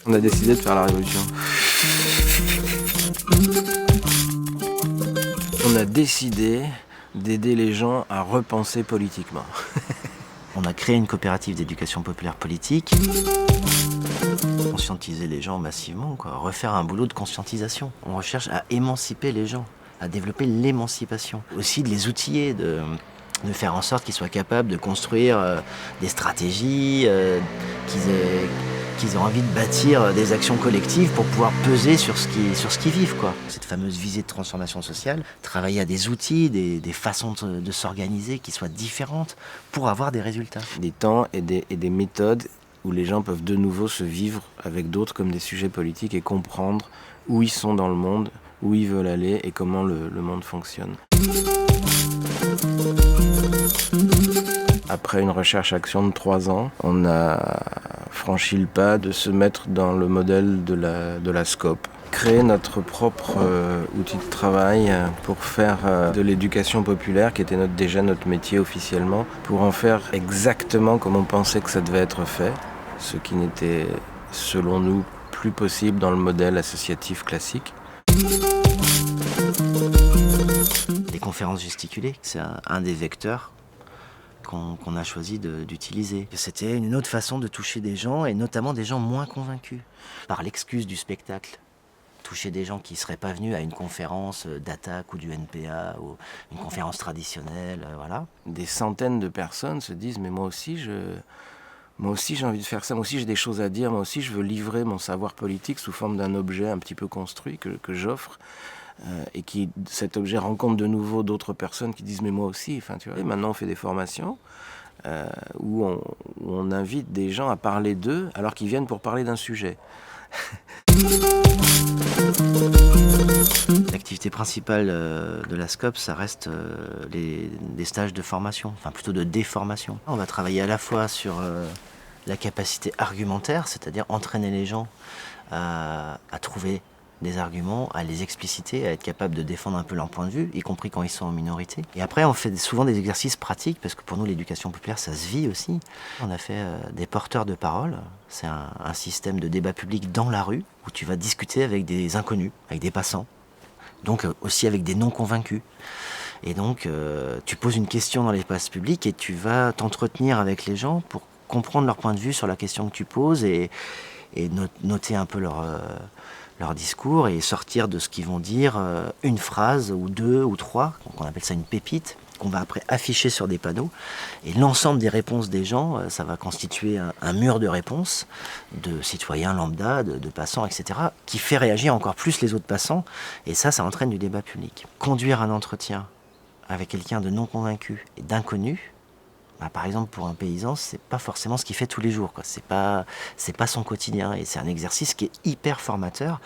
On a décidé de faire la révolution. On a décidé d'aider les gens à repenser politiquement. On a créé une coopérative d'éducation populaire politique. Conscientiser les gens massivement, quoi. Refaire un boulot de conscientisation. On recherche à émanciper les gens, à développer l'émancipation. Aussi de les outiller, de faire en sorte qu'ils soient capables de construire des stratégies, qu'ils aient envie de bâtir des actions collectives pour pouvoir peser sur ce qu'ils vivent, quoi. Cette fameuse visée de transformation sociale, travailler à des outils, des façons de s'organiser qui soient différentes pour avoir des résultats. Des temps et des méthodes où les gens peuvent de nouveau se vivre avec d'autres comme des sujets politiques et comprendre où ils sont dans le monde, où ils veulent aller et comment le monde fonctionne. Après une recherche-action de 3 ans, on a franchi le pas de se mettre dans le modèle de la SCOP. Créer notre propre outil de travail pour faire de l'éducation populaire, qui était déjà notre métier officiellement, pour en faire exactement comme on pensait que ça devait être fait, ce qui n'était, selon nous, plus possible dans le modèle associatif classique. Les conférences gesticulées, c'est un des vecteurs qu'on a choisi d'utiliser. C'était une autre façon de toucher des gens, et notamment des gens moins convaincus, par l'excuse du spectacle. Toucher des gens qui ne seraient pas venus à une conférence d'ATTAC ou du NPA, ou une conférence traditionnelle, voilà. Des centaines de personnes se disent « mais moi aussi j'ai envie de faire ça, moi aussi j'ai des choses à dire, moi aussi je veux livrer mon savoir politique sous forme d'un objet un petit peu construit que j'offre. » Et cet objet rencontre de nouveau d'autres personnes qui disent mais moi aussi, enfin tu vois. Et maintenant on fait des formations où on invite des gens à parler d'eux alors qu'ils viennent pour parler d'un sujet. L'activité principale de la SCOP, ça reste des stages de formation, enfin plutôt de déformation. On va travailler à la fois sur la capacité argumentaire, c'est-à-dire entraîner les gens à trouver des arguments, à les expliciter, à être capable de défendre un peu leur point de vue, y compris quand ils sont en minorité. Et après, on fait souvent des exercices pratiques, parce que pour nous, l'éducation populaire, ça se vit aussi. On a fait des porteurs de parole. C'est un système de débat public dans la rue, où tu vas discuter avec des inconnus, avec des passants, donc aussi avec des non-convaincus. Et donc, tu poses une question dans l'espace public et tu vas t'entretenir avec les gens pour comprendre leur point de vue sur la question que tu poses et noter un peu leur discours et sortir de ce qu'ils vont dire une phrase ou 2 ou 3, donc on appelle ça une pépite, qu'on va après afficher sur des panneaux. Et l'ensemble des réponses des gens, ça va constituer un mur de réponses de citoyens lambda, de passants, etc., qui fait réagir encore plus les autres passants, et ça entraîne du débat public. Conduire un entretien avec quelqu'un de non convaincu et d'inconnu, par exemple, pour un paysan, c'est pas forcément ce qu'il fait tous les jours, quoi. C'est pas son quotidien, et c'est un exercice qui est hyper formateur,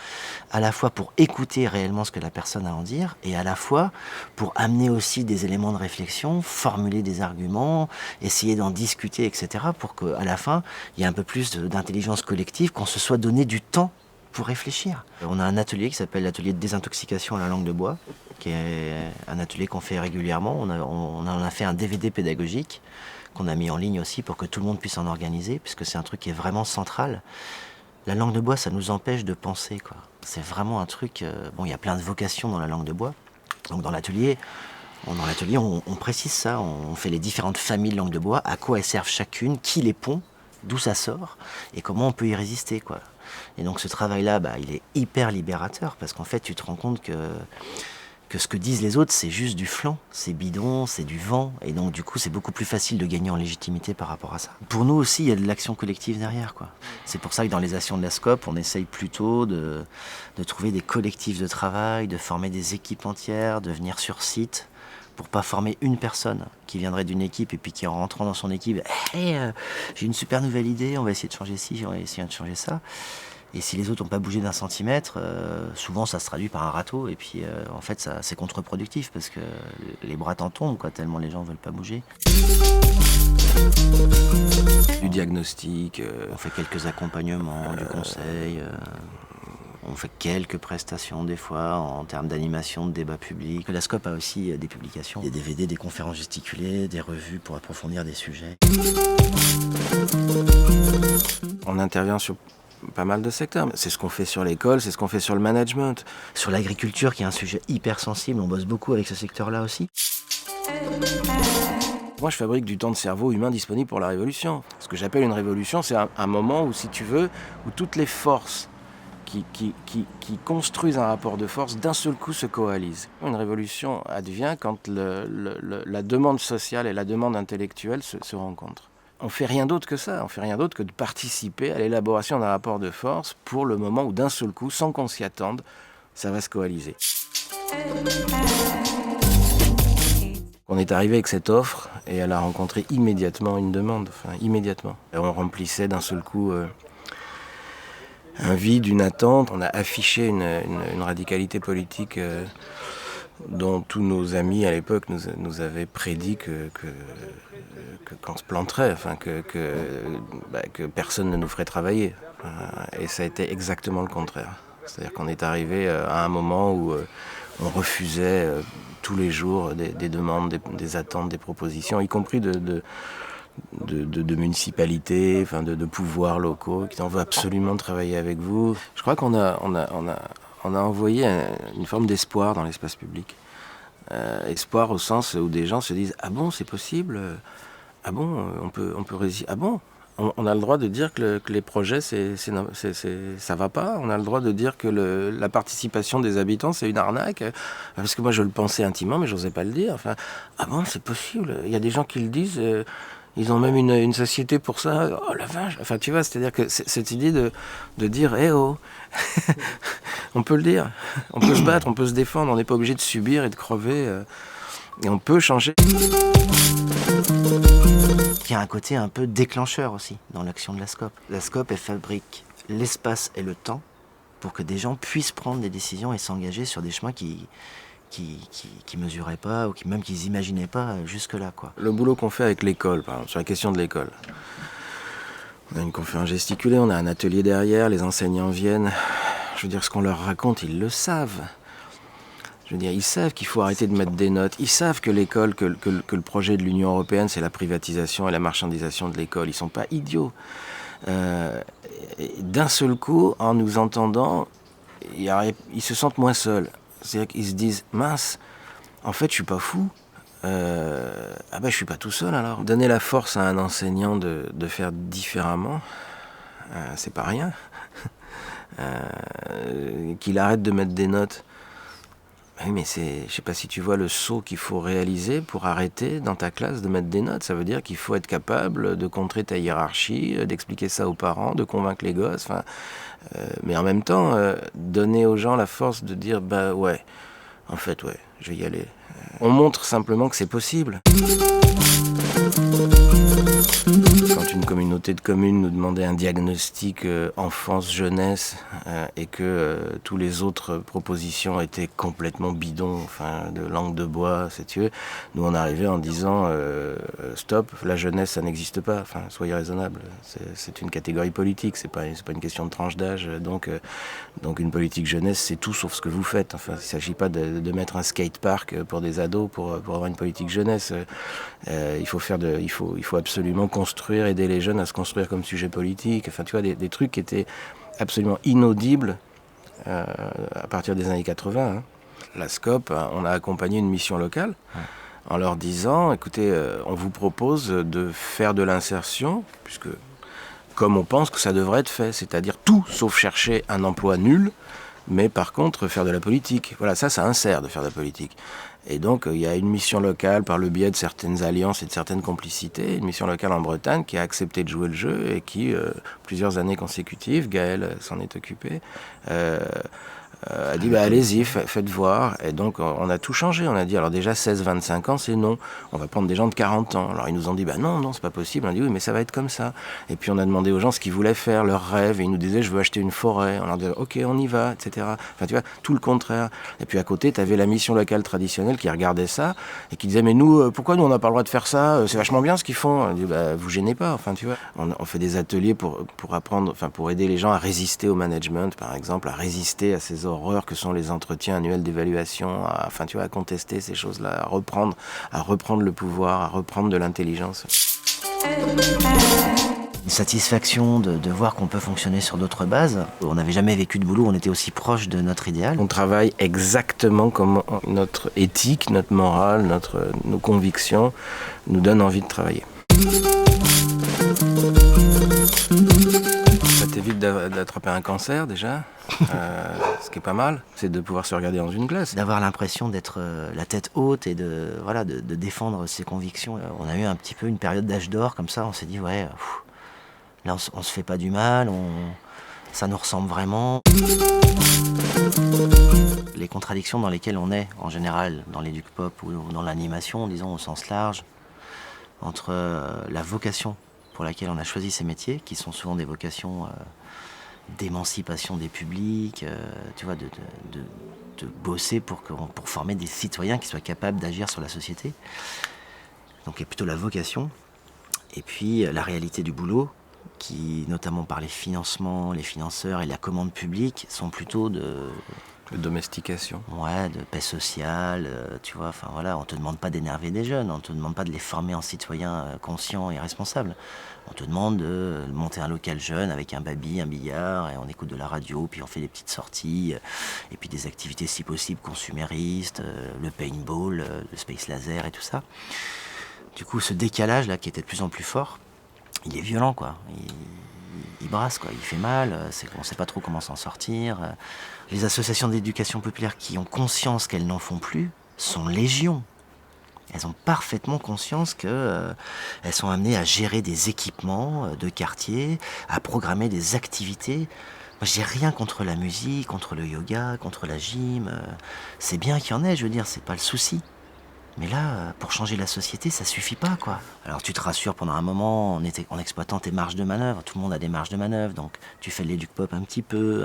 à la fois pour écouter réellement ce que la personne a à en dire, et à la fois pour amener aussi des éléments de réflexion, formuler des arguments, essayer d'en discuter, etc., pour qu'à la fin, il y ait un peu plus d'intelligence collective, qu'on se soit donné du temps pour réfléchir. On a un atelier qui s'appelle l'atelier de désintoxication à la langue de bois, qui est un atelier qu'on fait régulièrement. On en a fait un DVD pédagogique qu'on a mis en ligne aussi pour que tout le monde puisse en organiser, puisque c'est un truc qui est vraiment central. La langue de bois, ça nous empêche de penser, quoi. C'est vraiment un truc... il y a plein de vocations dans la langue de bois. Donc dans l'atelier, on précise ça, on fait les différentes familles de langue de bois, à quoi elles servent chacune, qui les pond, d'où ça sort, et comment on peut y résister, quoi. Et donc ce travail-là, il est hyper libérateur, parce qu'en fait, tu te rends compte que ce que disent les autres, c'est juste du flanc, c'est bidon, c'est du vent, et donc du coup, c'est beaucoup plus facile de gagner en légitimité par rapport à ça. Pour nous aussi, il y a de l'action collective derrière, quoi. C'est pour ça que dans les actions de la SCOP, on essaye plutôt de trouver des collectifs de travail, de former des équipes entières, de venir sur site, pour pas former une personne qui viendrait d'une équipe et puis qui, en rentrant dans son équipe, j'ai une super nouvelle idée, on va essayer de changer ci, on va essayer de changer ça. Et si les autres n'ont pas bougé d'un centimètre, souvent ça se traduit par un râteau, et puis en fait c'est contre-productif, parce que les bras t'en tombent, quoi, tellement les gens ne veulent pas bouger. Du diagnostic. On fait quelques accompagnements, du conseil. On fait quelques prestations des fois en termes d'animation, de débat public. La SCOP a aussi des publications, des DVD, des conférences gesticulées, des revues pour approfondir des sujets. On intervient sur pas mal de secteurs. C'est ce qu'on fait sur l'école, c'est ce qu'on fait sur le management. Sur l'agriculture, qui est un sujet hyper sensible, on bosse beaucoup avec ce secteur-là aussi. Moi, je fabrique du temps de cerveau humain disponible pour la révolution. Ce que j'appelle une révolution, c'est un moment où, si tu veux, où toutes les forces qui construisent un rapport de force, d'un seul coup se coalisent. Une révolution advient quand la demande sociale et la demande intellectuelle se rencontrent. On ne fait rien d'autre que ça, on ne fait rien d'autre que de participer à l'élaboration d'un rapport de force pour le moment où, d'un seul coup, sans qu'on s'y attende, ça va se coaliser. On est arrivé avec cette offre et elle a rencontré immédiatement une demande, immédiatement. Et on remplissait d'un seul coup un vide, une attente. On a affiché une radicalité politique dont tous nos amis à l'époque nous avaient prédit qu'on se planterait, que personne ne nous ferait travailler. Et ça a été exactement le contraire. C'est-à-dire qu'on est arrivé à un moment où on refusait tous les jours des demandes, des attentes, des propositions, y compris de municipalités, de pouvoirs locaux, qui en veulent absolument travailler avec vous. Je crois qu'on a envoyé une forme d'espoir dans l'espace public. Espoir au sens où des gens se disent « Ah bon, c'est possible ? Ah bon, on peut résister ? Ah bon ? On a le droit de dire que les projets, ça va pas. On a le droit de dire que la participation des habitants, c'est une arnaque. Parce que moi, je le pensais intimement, mais je n'osais pas le dire. Ah bon, c'est possible. Il y a des gens qui le disent. Ils ont même une société pour ça. Oh la vache. Tu vois, c'est-à-dire que cette idée de dire, eh oh, on peut le dire. On peut se battre, on peut se défendre. On n'est pas obligé de subir et de crever. Et on peut changer. Il y a un côté un peu déclencheur aussi dans l'action de la SCOP. La SCOP, elle fabrique l'espace et le temps pour que des gens puissent prendre des décisions et s'engager sur des chemins qui mesuraient pas ou même qu'ils imaginaient pas jusque-là, quoi. Le boulot qu'on fait avec l'école, par exemple, sur la question de l'école. On a une conférence gesticulée, on a un atelier derrière, les enseignants viennent. Je veux dire, ce qu'on leur raconte, ils le savent. Je veux dire, ils savent qu'il faut arrêter de mettre des notes. Ils savent que l'école, que le projet de l'Union européenne, c'est la privatisation et la marchandisation de l'école. Ils sont pas idiots. D'un seul coup, en nous entendant, ils se sentent moins seuls. C'est-à-dire qu'ils se disent, mince, en fait, je suis pas fou. Je suis pas tout seul alors. Donner la force à un enseignant de faire différemment, c'est pas rien. Qu'il arrête de mettre des notes. Oui, mais je sais pas si tu vois le saut qu'il faut réaliser pour arrêter dans ta classe de mettre des notes. Ça veut dire qu'il faut être capable de contrer ta hiérarchie, d'expliquer ça aux parents, de convaincre les gosses. Mais en même temps, donner aux gens la force de dire, ouais, en fait, ouais, je vais y aller. On montre simplement que c'est possible. Quand une communauté de communes nous demandait un diagnostic enfance-jeunesse et que tous les autres propositions étaient complètement bidons, de langue de bois, si tu veux, nous on arrivait en disant stop, la jeunesse ça n'existe pas, soyez raisonnables, c'est une catégorie politique, c'est pas une question de tranche d'âge, donc une politique jeunesse c'est tout sauf ce que vous faites. Il ne s'agit pas de mettre un skatepark pour des ados pour avoir une politique jeunesse. Il faut absolument construire, aider les jeunes à se construire comme sujet politique. Tu vois, des trucs qui étaient absolument inaudibles à partir des années 80. La SCOP, on a accompagné une mission locale en leur disant, écoutez, on vous propose de faire de l'insertion, puisque comme on pense que ça devrait être fait, c'est-à-dire tout sauf chercher un emploi nul, mais par contre faire de la politique. Voilà, ça insère de faire de la politique. Et donc il y a une mission locale par le biais de certaines alliances et de certaines complicités, une mission locale en Bretagne qui a accepté de jouer le jeu et qui, plusieurs années consécutives, Gaël s'en est occupé, a dit allez-y, faites voir. Et donc on a tout changé. On a dit alors déjà 16-25 ans c'est non. On va prendre des gens de 40 ans. Alors ils nous ont dit non c'est pas possible. On a dit oui mais ça va être comme ça. Et puis on a demandé aux gens ce qu'ils voulaient faire, leurs rêves. Et ils nous disaient je veux acheter une forêt. On leur disait ok on y va, etc. Enfin tu vois tout le contraire. Et puis à côté tu avais la mission locale traditionnelle qui regardait ça et qui disait mais nous pourquoi nous on n'a pas le droit de faire ça, c'est vachement bien ce qu'ils font. On dit vous gênez pas. Enfin tu vois on fait des ateliers pour apprendre, enfin pour aider les gens à résister au management par exemple, à résister à ces horreurs que sont les entretiens annuels d'évaluation, à contester ces choses-là, à reprendre le pouvoir, à reprendre de l'intelligence. Une satisfaction de voir qu'on peut fonctionner sur d'autres bases. On n'avait jamais vécu de boulot, on était aussi proche de notre idéal. On travaille exactement comme notre éthique, notre morale, nos convictions nous donnent envie de travailler. Ça t'évite d'attraper un cancer déjà, ce qui est pas mal, c'est de pouvoir se regarder dans une glace. D'avoir l'impression d'être la tête haute et de défendre ses convictions. On a eu un petit peu une période d'âge d'or comme ça, on s'est dit là on se fait pas du mal, ça nous ressemble vraiment. Les contradictions dans lesquelles on est en général dans l'éduc-pop ou dans l'animation, disons au sens large, entre la vocation pour laquelle on a choisi ces métiers, qui sont souvent des vocations d'émancipation des publics, de bosser pour former des citoyens qui soient capables d'agir sur la société. Donc il y a plutôt la vocation, et puis la réalité du boulot, qui, notamment par les financements, les financeurs et la commande publique, sont plutôt de domestication. Ouais, de paix sociale, on te demande pas d'énerver des jeunes, on te demande pas de les former en citoyens conscients et responsables. On te demande de monter un local jeune avec un baby, un billard, et on écoute de la radio, puis on fait des petites sorties, et puis des activités si possible consuméristes, le paintball, le space laser et tout ça. Du coup, ce décalage là qui était de plus en plus fort, il est violent quoi. Il brasse quoi, il fait mal, on sait pas trop comment s'en sortir. Les associations d'éducation populaire qui ont conscience qu'elles n'en font plus sont légion. Elles ont parfaitement conscience qu'elles sont amenées à gérer des équipements de quartier, à programmer des activités. Moi, j'ai rien contre la musique, contre le yoga, contre la gym. C'est bien qu'il y en ait, je veux dire, c'est pas le souci. Mais là, pour changer la société, ça suffit pas, quoi. Alors tu te rassures pendant un moment en exploitant tes marges de manœuvre. Tout le monde a des marges de manœuvre, donc tu fais de l'éduc-pop un petit peu,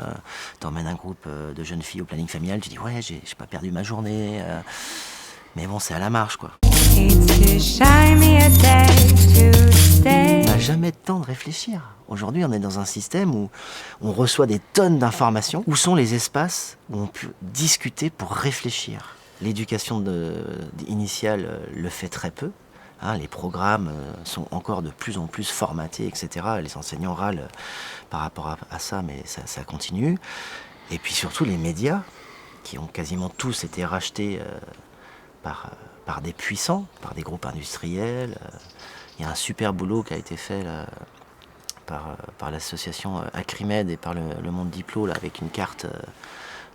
t'emmènes un groupe de jeunes filles au planning familial, tu dis ouais, j'ai pas perdu ma journée. Mais bon, c'est à la marge, quoi. On n'a jamais de temps de réfléchir. Aujourd'hui, on est dans un système où on reçoit des tonnes d'informations. Où sont les espaces où on peut discuter pour réfléchir ? L'éducation initiale le fait très peu. Les programmes sont encore de plus en plus formatés, etc. Les enseignants râlent par rapport à ça, mais ça continue. Et puis surtout les médias, qui ont quasiment tous été rachetés par des puissants, par des groupes industriels. Il y a un super boulot qui a été fait là, par l'association Acrimed et par le Monde Diplo, là, avec une carte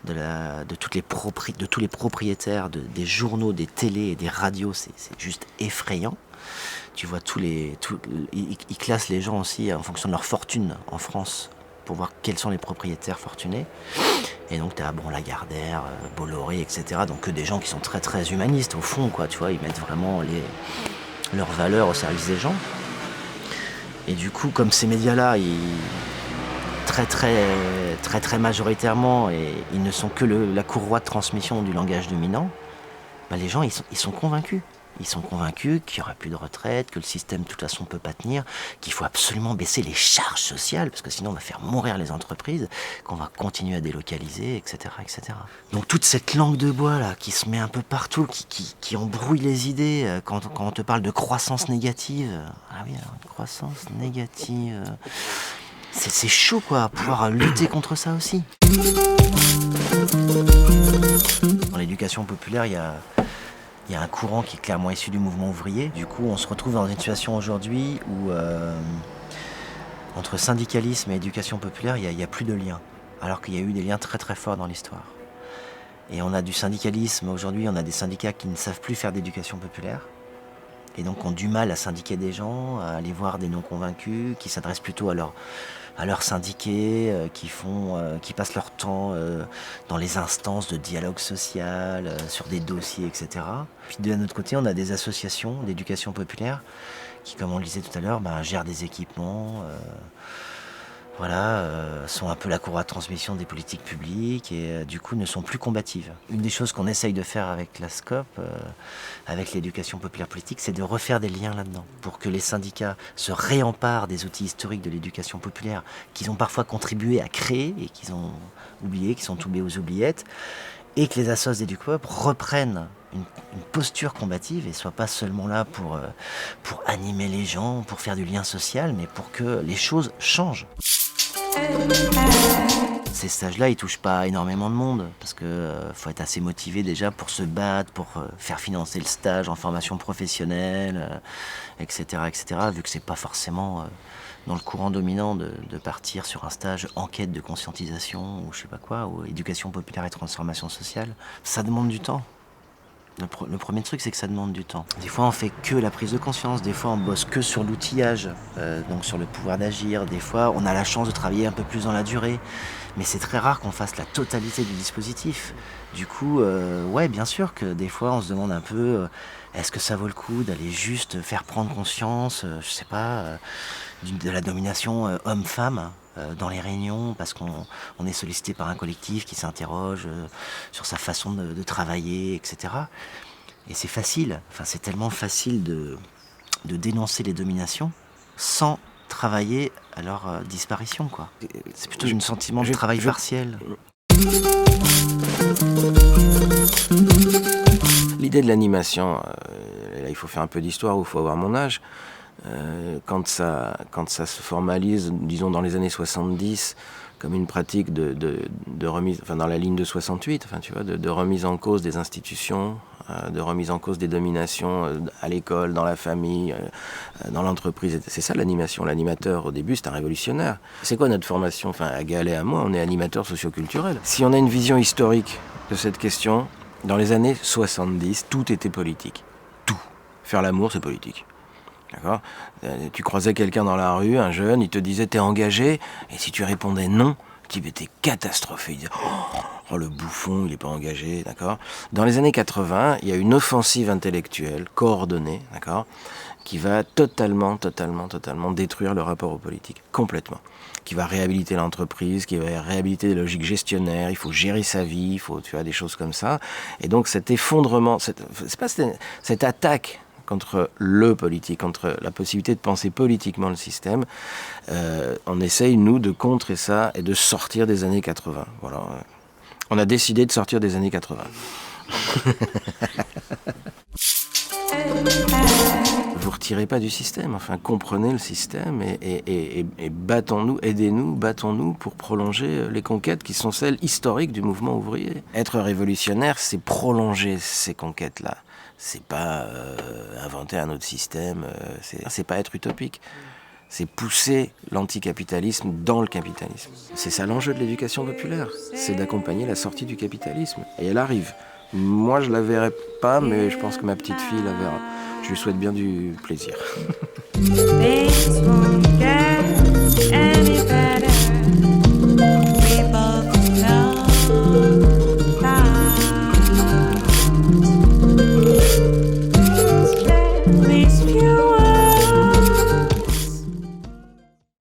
de tous les propriétaires des journaux, des télés et des radios. C'est juste effrayant. Tu vois ils classent les gens aussi en fonction de leur fortune en France, pour voir quels sont les propriétaires fortunés. Et donc tu as Lagardère, Bolloré, etc. Donc que des gens qui sont très très humanistes au fond, quoi. Tu vois, ils mettent vraiment leurs valeurs au service des gens. Et du coup, comme ces médias-là, très majoritairement, et ils ne sont que la courroie de transmission du langage dominant, les gens ils sont convaincus. Ils sont convaincus qu'il n'y aura plus de retraite, que le système de toute façon ne peut pas tenir, qu'il faut absolument baisser les charges sociales, parce que sinon on va faire mourir les entreprises, qu'on va continuer à délocaliser, etc. etc. Donc toute cette langue de bois là, qui se met un peu partout, qui embrouille les idées, quand on te parle de croissance négative, ah oui, alors une croissance négative, c'est chaud quoi, pouvoir lutter contre ça aussi. Dans l'éducation populaire, il y a un courant qui est clairement issu du mouvement ouvrier. Du coup, on se retrouve dans une situation aujourd'hui où, entre syndicalisme et éducation populaire, il n'y a plus de lien. Alors qu'il y a eu des liens très très forts dans l'histoire. Et on a du syndicalisme aujourd'hui, on a des syndicats qui ne savent plus faire d'éducation populaire. et donc ont du mal à syndiquer des gens, à aller voir des non-convaincus, qui s'adressent plutôt à leurs syndiqués, qui passent leur temps dans les instances de dialogue social, sur des dossiers, etc. Puis de notre côté, on a des associations d'éducation populaire qui, comme on le disait tout à l'heure, gèrent des équipements, sont un peu la courroie de transmission des politiques publiques et du coup ne sont plus combatives. Une des choses qu'on essaye de faire avec la SCOP, avec l'éducation populaire politique, c'est de refaire des liens là-dedans pour que les syndicats se réemparent des outils historiques de l'éducation populaire qu'ils ont parfois contribué à créer et qu'ils ont oubliés, qui sont tombés aux oubliettes, et que les assos d'EduCoop reprennent une posture combative et soient pas seulement là pour animer les gens, pour faire du lien social, mais pour que les choses changent. Ces stages-là, ils touchent pas énormément de monde parce que faut être assez motivé déjà pour se battre, pour faire financer le stage en formation professionnelle, etc., etc. Vu que c'est pas forcément dans le courant dominant de partir sur un stage enquête de conscientisation ou je sais pas quoi, ou éducation populaire et transformation sociale, ça demande du temps. Le premier truc, c'est que ça demande du temps. Des fois, on fait que la prise de conscience. Des fois, on bosse que sur l'outillage, donc sur le pouvoir d'agir. Des fois, on a la chance de travailler un peu plus dans la durée. Mais c'est très rare qu'on fasse la totalité du dispositif. Du coup, ouais, bien sûr que des fois, on se demande un peu est-ce que ça vaut le coup d'aller juste faire prendre conscience, je sais pas, de la domination homme-femme dans les réunions, parce qu'on est sollicité par un collectif qui s'interroge sur sa façon de travailler, etc. Et c'est facile, c'est tellement facile de dénoncer les dominations sans travailler à leur disparition, quoi. C'est plutôt un sentiment de travail partiel. L'idée de l'animation, là il faut faire un peu d'histoire ou il faut avoir mon âge. Quand ça se formalise, disons dans les années 70, comme une pratique de remise, dans la ligne de 68, tu vois, de remise en cause des institutions, de remise en cause des dominations à l'école, dans la famille, dans l'entreprise. C'est ça l'animation. L'animateur, au début, c'est un révolutionnaire. C'est quoi notre formation ? À Gaël et à moi, on est animateur socioculturel. Si on a une vision historique de cette question, dans les années 70, tout était politique. Tout. Faire l'amour, c'est politique. D'accord ? Tu croisais quelqu'un dans la rue, un jeune, il te disait « t'es engagé ?» et si tu répondais non, tu étais catastrophé. Il disait « oh le bouffon, il n'est pas engagé. » D'accord ? Dans les années 80, il y a une offensive intellectuelle coordonnée, d'accord, qui va totalement détruire le rapport aux politiques, complètement. Qui va réhabiliter l'entreprise, qui va réhabiliter les logiques gestionnaires, il faut gérer sa vie, il faut, tu vois, des choses comme ça. Et donc cet effondrement, cette attaque contre le politique, contre la possibilité de penser politiquement le système, on essaye, nous, de contrer ça et de sortir des années 80. Voilà. On a décidé de sortir des années 80. Vous retirez pas du système, comprenez le système et battons-nous, battons-nous pour prolonger les conquêtes qui sont celles historiques du mouvement ouvrier. Être révolutionnaire, c'est prolonger ces conquêtes-là. C'est pas inventer un autre système, c'est pas être utopique. C'est pousser l'anticapitalisme dans le capitalisme. C'est ça l'enjeu de l'éducation populaire, c'est d'accompagner la sortie du capitalisme. Et elle arrive. Moi, je la verrai pas, mais je pense que ma petite fille la verra. Je lui souhaite bien du plaisir.